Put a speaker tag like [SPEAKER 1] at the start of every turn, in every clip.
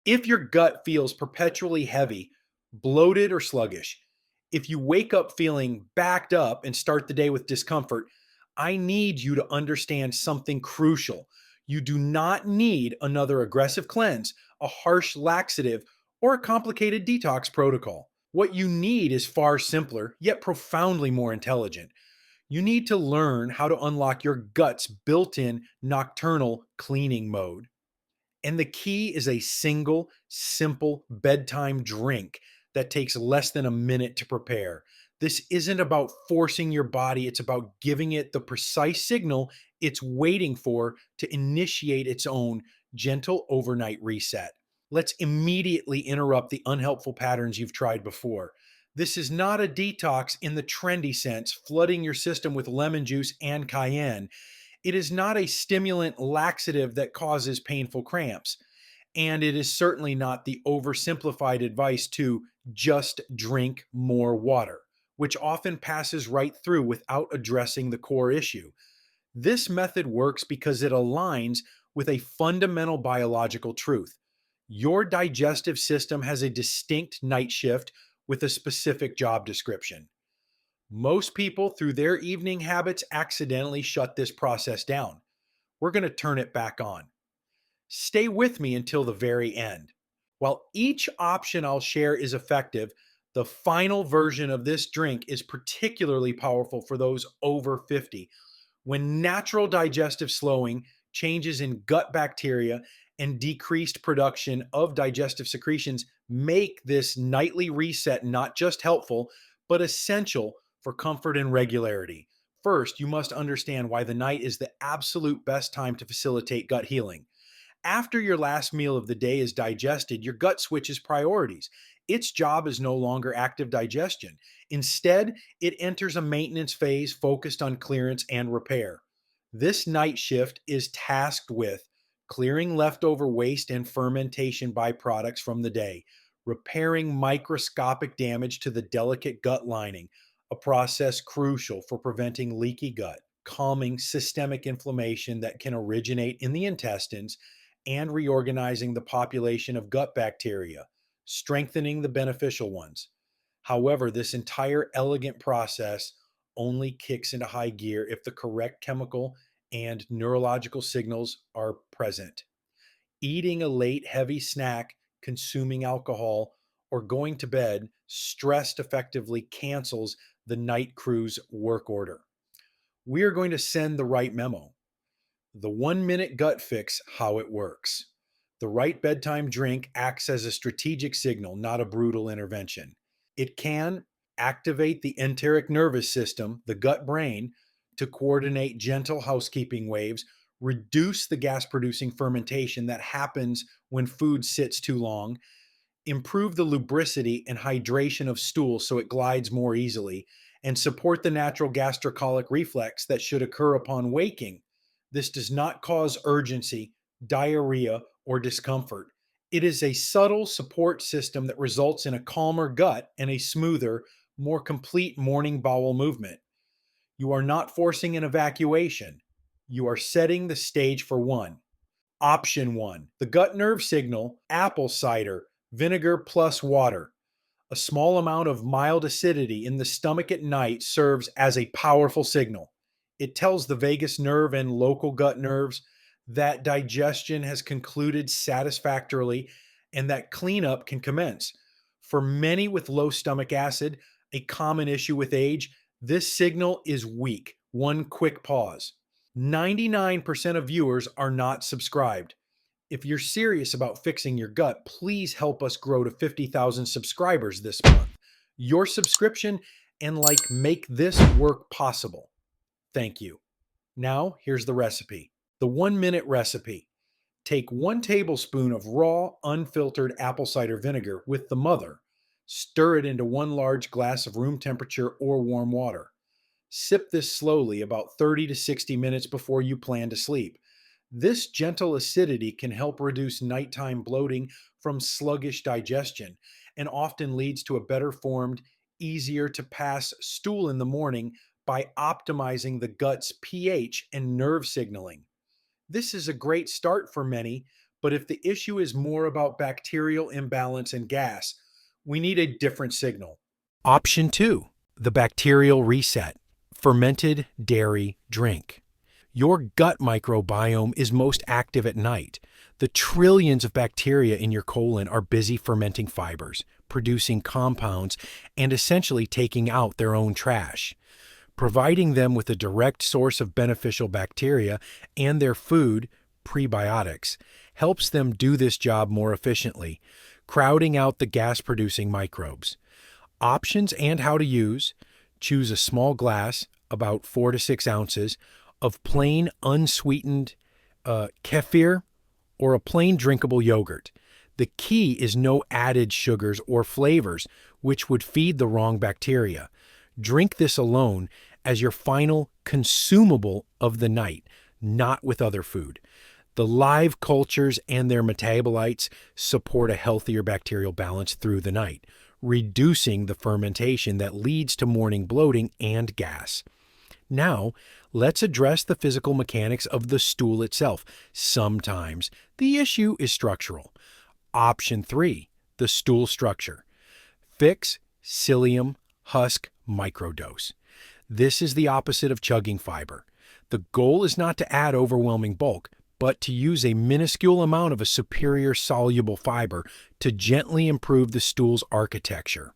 [SPEAKER 1] If your gut feels perpetually heavy, bloated, or sluggish, if you wake up feeling backed up and start the day with discomfort, I need you to understand something crucial. You do not need another aggressive cleanse, a harsh laxative, or a complicated detox protocol. What you need is far simpler, yet profoundly more intelligent. You need to learn how to unlock your gut's built in nocturnal cleaning mode. And the key is a single, simple bedtime drink that takes less than a minute to prepare. This isn't about forcing your body, it's about giving it the precise signal it's waiting for to initiate its own gentle overnight reset. Let's immediately interrupt the unhelpful patterns you've tried before. This is not a detox in the trendy sense, flooding your system with lemon juice and cayenne. It is not a stimulant laxative that causes painful cramps. And it is certainly not the oversimplified advice to just drink more water, which often passes right through without addressing the core issue. This method works because it aligns with a fundamental biological truth. Your digestive system has a distinct night shift with a specific job description. Most people, through their evening habits, accidentally shut this process down. We're going to turn it back on. Stay with me until the very end. While each option I'll share is effective, the final version of this drink is particularly powerful for those over 50. When natural digestive slowing, changes in gut bacteria, and decreased production of digestive secretions make this nightly reset not just helpful, but essential for comfort and regularity. First, you must understand why the night is the absolute best time to facilitate gut healing. After your last meal of the day is digested, your gut switches priorities. Its job is no longer active digestion. Instead, it enters a maintenance phase focused on clearance and repair. This night shift is tasked with clearing leftover waste and fermentation byproducts from the day, repairing microscopic damage to the delicate gut lining, a process crucial for preventing leaky gut, calming systemic inflammation that can originate in the intestines, and reorganizing the population of gut bacteria, strengthening the beneficial ones. However, this entire elegant process only kicks into high gear if the correct chemical and neurological signals are present. Eating a late, heavy snack, consuming alcohol, or going to bed stressed effectively cancels the night crew's work order. We are going to send the right memo. The 1 minute gut fix, how it works. The right bedtime drink acts as a strategic signal, not a brutal intervention. It can activate the enteric nervous system, the gut brain, to coordinate gentle housekeeping waves, reduce the gas producing fermentation that happens when food sits too long, improve the lubricity and hydration of stool so it glides more easily, and support the natural gastrocolic reflex that should occur upon waking. This does not cause urgency, diarrhea, or discomfort. It is a subtle support system that results in a calmer gut and a smoother, more complete morning bowel movement. You are not forcing an evacuation. You are setting the stage for one. Option one, the gut nerve signal, apple cider, vinegar plus water. A small amount of mild acidity in the stomach at night serves as a powerful signal. It tells the vagus nerve and local gut nerves that digestion has concluded satisfactorily and that cleanup can commence. For many with low stomach acid, a common issue with age, this signal is weak. One quick pause. 99% of viewers are not subscribed. If you're serious about fixing your gut, please help us grow to 50,000 subscribers this month. Your subscription and like make this work possible. Thank you. Now, here's the recipe. The 1 minute recipe. Take 1 tablespoon of raw, unfiltered apple cider vinegar with the mother. Stir it into 1 large glass of room temperature or warm water. Sip this slowly about 30 to 60 minutes before you plan to sleep. This gentle acidity can help reduce nighttime bloating from sluggish digestion and often leads to a better formed, easier to pass stool in the morning by optimizing the gut's pH and nerve signaling. This is a great start for many, But if the issue is more about bacterial imbalance and gas, we need a different signal. Option 2, the bacterial reset, fermented dairy drink. Your gut microbiome is most active at night. The trillions of bacteria in your colon are busy fermenting fibers, producing compounds, and essentially taking out their own trash. Providing them with a direct source of beneficial bacteria and their food, prebiotics, helps them do this job more efficiently, crowding out the gas-producing microbes. Options and how to use: choose a small glass, about 4 to 6 ounces, of plain unsweetened kefir or a plain drinkable yogurt. The key is no added sugars or flavors, which would feed the wrong bacteria. Drink this alone as your final consumable of the night, not with other food. The live cultures and their metabolites support a healthier bacterial balance through the night, reducing the fermentation that leads to morning bloating and gas. Now, let's address the physical mechanics of the stool itself. Sometimes the issue is structural. Option 3, the stool structure. Fix psyllium husk microdose. This is the opposite of chugging fiber. The goal is not to add overwhelming bulk, but to use a minuscule amount of a superior soluble fiber to gently improve the stool's architecture.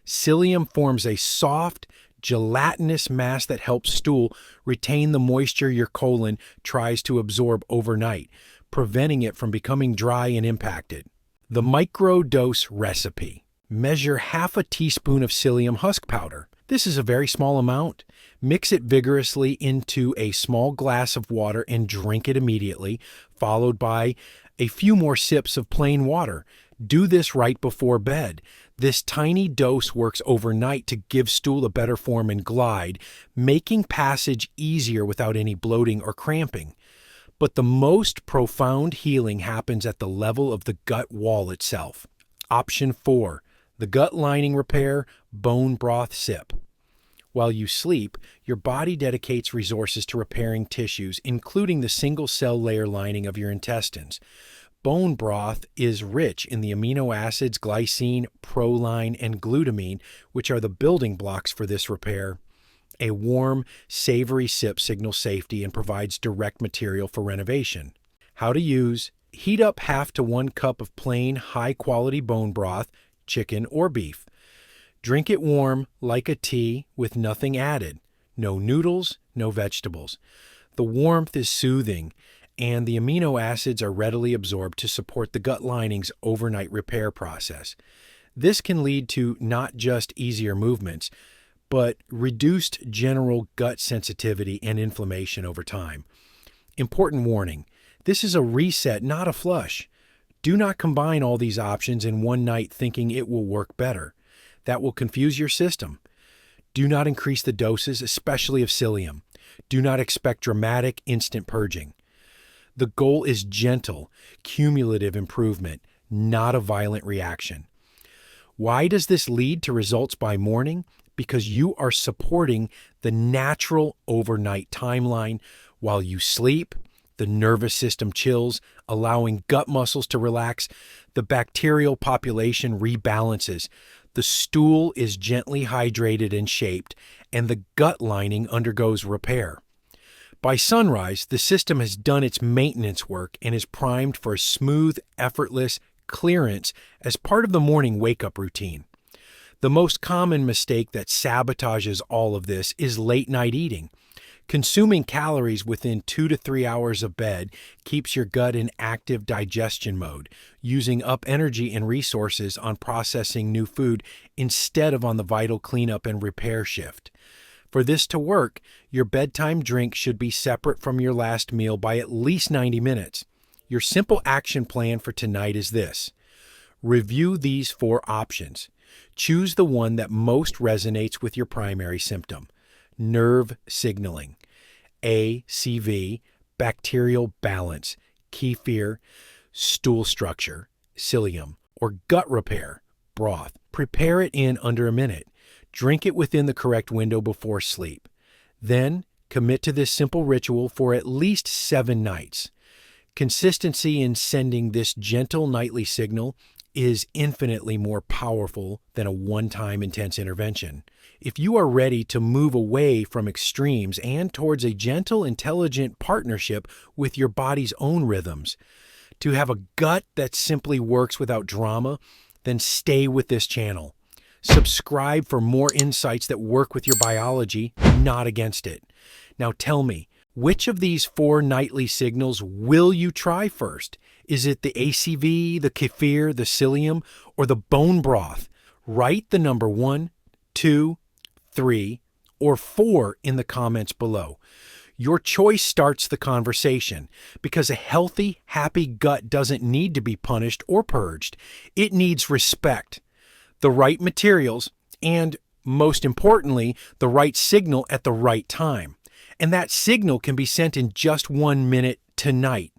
[SPEAKER 1] Psyllium forms a soft, gelatinous mass that helps stool retain the moisture your colon tries to absorb overnight, preventing it from becoming dry and impacted. The microdose recipe. Measure half a teaspoon of psyllium husk powder. This is a very small amount. Mix it vigorously into a small glass of water and drink it immediately, followed by a few more sips of plain water. Do this right before bed. This tiny dose works overnight to give stool a better form and glide, making passage easier without any bloating or cramping. But the most profound healing happens at the level of the gut wall itself. Option 4, the gut lining repair, bone broth sip. While you sleep, your body dedicates resources to repairing tissues, including the single-cell layer lining of your intestines. Bone broth is rich in the amino acids glycine, proline, and glutamine, which are the building blocks for this repair. A warm, savory sip signals safety and provides direct material for renovation. How to use: heat up half to 1 cup of plain, high-quality bone broth, chicken or beef. Drink it warm, like a tea, with nothing added. No noodles, no vegetables. The warmth is soothing, and the amino acids are readily absorbed to support the gut lining's overnight repair process. This can lead to not just easier movements, but reduced general gut sensitivity and inflammation over time. Important warning: this is a reset, not a flush. Do not combine all these options in one night thinking it will work better. That will confuse your system. Do not increase the doses, especially of psyllium. Do not expect dramatic, instant purging. The goal is gentle, cumulative improvement, not a violent reaction. Why does this lead to results by morning? Because you are supporting the natural overnight timeline. While you sleep, the nervous system chills, allowing gut muscles to relax. The bacterial population rebalances. The stool is gently hydrated and shaped, and the gut lining undergoes repair. By sunrise, the system has done its maintenance work and is primed for a smooth, effortless clearance as part of the morning wake-up routine. The most common mistake that sabotages all of this is late-night eating. Consuming calories within 2 to 3 hours of bed keeps your gut in active digestion mode, using up energy and resources on processing new food instead of on the vital cleanup and repair shift. For this to work, your bedtime drink should be separate from your last meal by at least 90 minutes. Your simple action plan for tonight is this: review these 4 options. Choose the one that most resonates with your primary symptom. Nerve signaling, ACV, bacterial balance, kefir, stool structure, psyllium, or gut repair, broth. Prepare it in under a minute. Drink it within the correct window before sleep. Then commit to this simple ritual for at least 7 nights. Consistency in sending this gentle nightly signal is infinitely more powerful than a one-time intense intervention. If you are ready to move away from extremes and towards a gentle, intelligent partnership with your body's own rhythms, to have a gut that simply works without drama, then stay with this channel. Subscribe for more insights that work with your biology, not against it. Now tell me, which of these 4 nightly signals will you try first? Is it the ACV, the kefir, the psyllium, or the bone broth? Write the number 1, 2, 3, or 4 in the comments below. Your choice starts the conversation, because a healthy, happy gut doesn't need to be punished or purged. It needs respect, the right materials, and, most importantly, the right signal at the right time. And that signal can be sent in just 1 minute tonight.